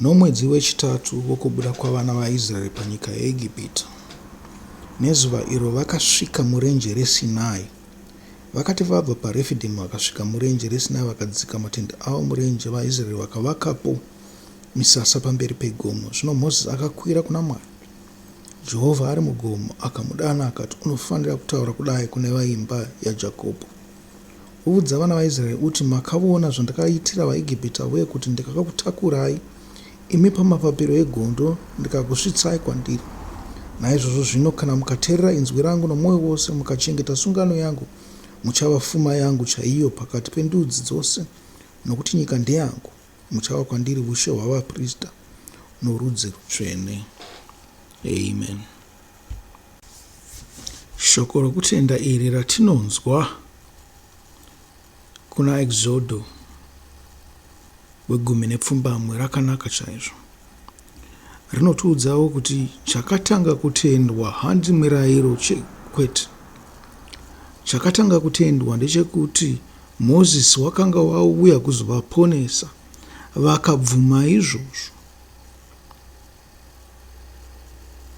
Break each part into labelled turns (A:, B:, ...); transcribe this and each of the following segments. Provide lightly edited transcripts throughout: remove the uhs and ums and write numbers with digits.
A: Nomwedzi wechitatu wokubuda kwavana vaIsraeri panyika yeIjipita, nezuva iro vakasvika murenje reSinai. Vakati vabva paRefidhimu vakasvika murenje reSinai, vakadzika matende avo murenje. VaIsraeri vakavakapo misasa pamberi pegomo. Zvino Mozisi akakwira kuna Mwari. Jehovha ari mugomo akamudana akati, unofanira kutaura kudai kune vaimba yaJakobho. Uudza vana vaIsraeri uti, makaona zvandakaitira vaIjipita, uye kuti ndikakutakurai imi pamapapiro egondo ndikakusvitsai kwandiri. Naizvozvo zvino, kana mukateerera inzwi rangu nomwoyo wose, mukachengeta sungano yangu, muchava pfuma yangu chaiyo pakati pendudzi dzose, nokuti nyika ndeyangu. Muchava kwandiri ushe hwavaprista norudzi rutsvene. Amen. Shoko rokutenda iri ratinonzwa kuna Exodo we10 rakanaka chaizvo. Rinotiudzawo kuti chakatanga kutendwa handi mirayiro kwete. Chakatanga kutendwa ndechekuti Mozisi wakanga wauya kuzovaponesa, vakabvuma izvozvo.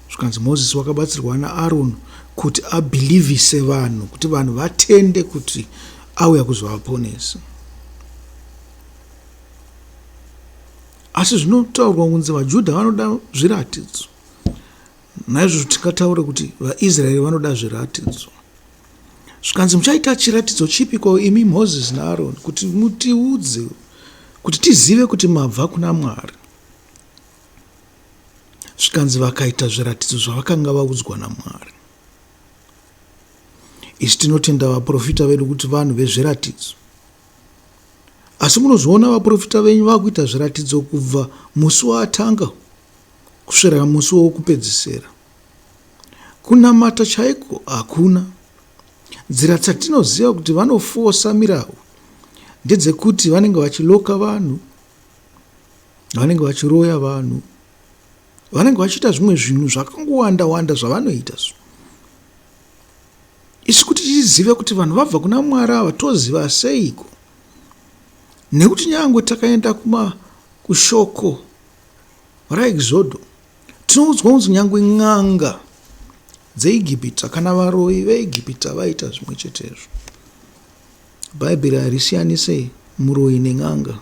A: Zvikanzi Mozisi wakabatsirwa naAroni kuti abhilivhise vanhu, kuti vanhu vatende kuti auya kuzovaponesa. Asi zvinotaurwa kunzi vaJudha vanoda zviratidzo. Naizvozvo tikataura kuti vaIsraeri vanoda zviratidzo. Zvikanzi muchaita chiratidzo chipi kwa imi Mozisi naAroni, kuti mutiudze, kuti tizive kuti mabva kuna Mwari. Zvikanzi vakaita zviratidzo zvavakanga vaudzwa naMwari. Isi tinotenda vaprofita vedu kuti vanhu vezviratidzo. Asi munozoona vaprofita venyu vakuita zviratidzo kubva musi watanga kusvika musi wokupedzisira. Kunamata chaiko hakuna. Nzira dzatinoziva kuti vanofosa mirau ndedzekuti vanenge vachiloka vanhu, vanenge vachiroya vanhu, vanenge vachiita zvimwe zvinhu zvakangowanda zvavanoita. Isi kuti tizive kuti vanhu vabva kuna Mwari ava toziva seiko? Nekuti nyangwe takaenda kushoko raExodo, tinoudzwa kunzi nyangwe n'anga dzeIjipita kana varoyi veIjipita vaita zvimwe chetezvo. Bhaibheri harisiyanise muroyi nen'anga.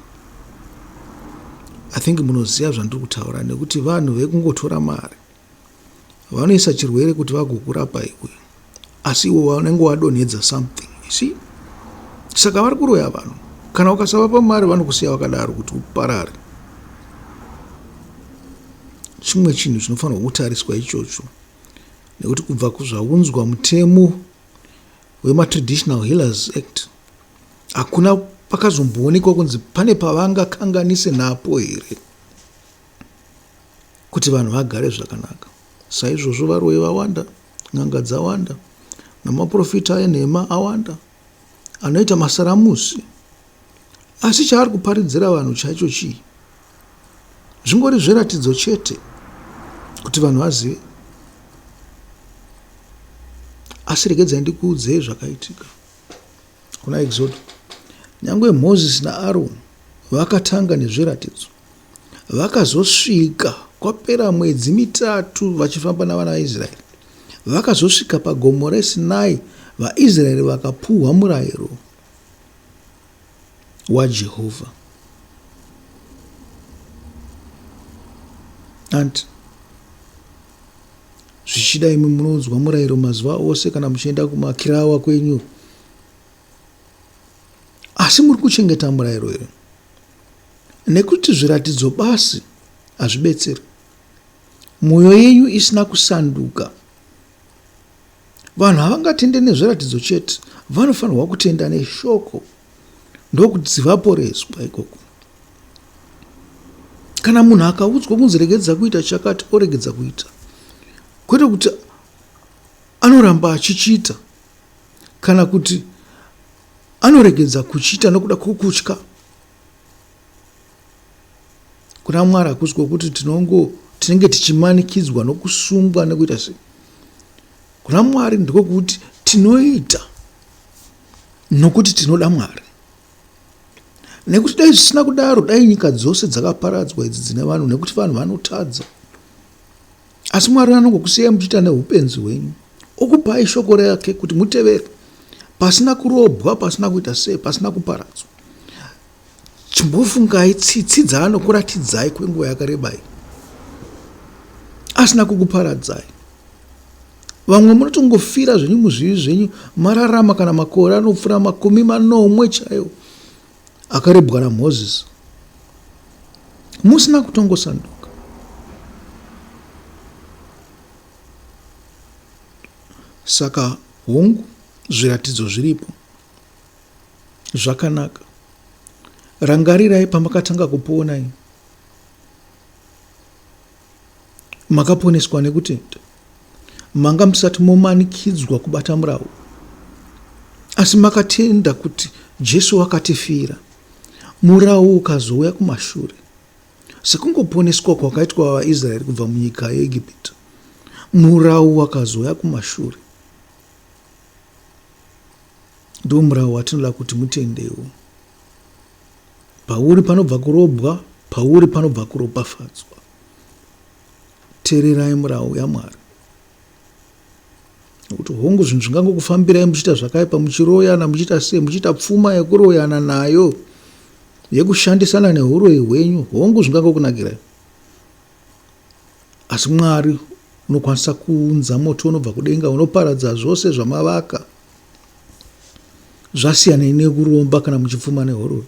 A: I think munoziva zvandiri kutaura, nekuti vanhu vekungotora mari vanoisa chirwere kuti vagokurapa iwe, asi iwe vanenge wadonhedza something. See? Saka vari kuroya vanhu. Kana ukasavapa mari vanokusiya vakadaro kuti uparare. Chimwe chinhu chinofanirwa kutariswa ichocho, nekuti kubva kuzvaunzwa mutemo wematraditional healers act, hakuna pakazomboonekwa kunzi pane pavangakanganise napo here kuti vanhu vagare zvakanaka. Saizvozvo varoyi vawanda, n'anga dzawanda, namaprofita enhema awanda, anoita masaramusi. Asi chaari kuparidzira vanhu chaicho chii? Zvingori zviratidzo chete kuti vanhu vazive. Asi regedzai ndikuudzei zvakaitika kuna Exodo. Nyangwe Mozisi naAroni vakatanga nezviratidzo, vakazosvika kwapera mwedzi 3 vachifamba navana vaIsraeri, vakazosvika pagomo reSinai, vaIsraeri vakapuhwa murayiro waJehovha. Anti zvichida imi munoudzwa murayiro mazuva ose kana muchienda kumakirawa kwenyu, asi muri kuchengeta murayiro here? Nekuti zviratidzo basi hazvibetseri. Mwoyo yenyu isina kusanduka. Vanhu havangatende nezviratidzo chete, vanofanirwa kutenda neshoko, ndokuti dzivaporeswa ikoko. Kana munhu akaudzwa kunzi regedza kuita chakati, oregedza kuita, kwete kuti anoramba achichiita, kana kuti anoregedza kuchiita nokuda kwokutya. Kuna Mwari hakusiko kuti tinenge tichimanikidzwa nokusungwa nekuita sei. Kuna Mwari ndiko kuti tinoita nokuti tinoda Mwari. nekuti dai zvisina kudaro, dai nyika dzose dzakaparadzwa idzi dzine vanhu, nekuti vanhu vanotadza. Asi Mwari anongokusiyai muchiita neupenzi hwenyu, okupai shoko rake kuti mutevere, pasina kurobwa, pasina kuita sei, pasina kuparadzwa. Chimbofungai tsitsi dzaanokuratidzai kwenguva yakarebai asina kukuparadzai. Vamwe munotongofira zvenyu muzvivi zvenyu, mararama kana makore anopfuura 40 chaiwo akarebwa naMozisi, musina kutongosanduka. Saka hongu, zviratidzo zviripo zvakanaka. Rangarirai pamakatanga kupona imi. Makaponeswa nekutenda. Manga musati momanikidzwa kubata murau, asi makatenda kuti Jesu akatifira, murau ukazouya kumashure. Sekungoponeswa kwakaitwa vaIsraeri kubva munyika yeIjipita, murau wakazouya kumashure. Ndo murau watinoda kuti mutendewo. Pauri panobva kurobwa, pauri panobva kuropafadzwa. Teererai murau yaMwari. Kuti hongu zvinhu zvingangokufambirai muchiita zvakaipa, muchiroyana, muchiita sei, muchiita pfuma yekuroyana nayo, yekushandisana neuroyi hwenyu, hongu zvingangokunakirai. Asi Mwari unokwanisa kuunza moto unobva kudenga unoparadza zvose zvamavaka, zvasiyana nekuromba kana muchipfuma neuroyi,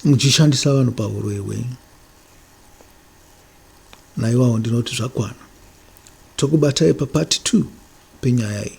A: muchishandisa vanhu pauroyi hwenyu. Naiwawo ndinoti zvakwana. Tokubatai papati 2 penyaya iyi.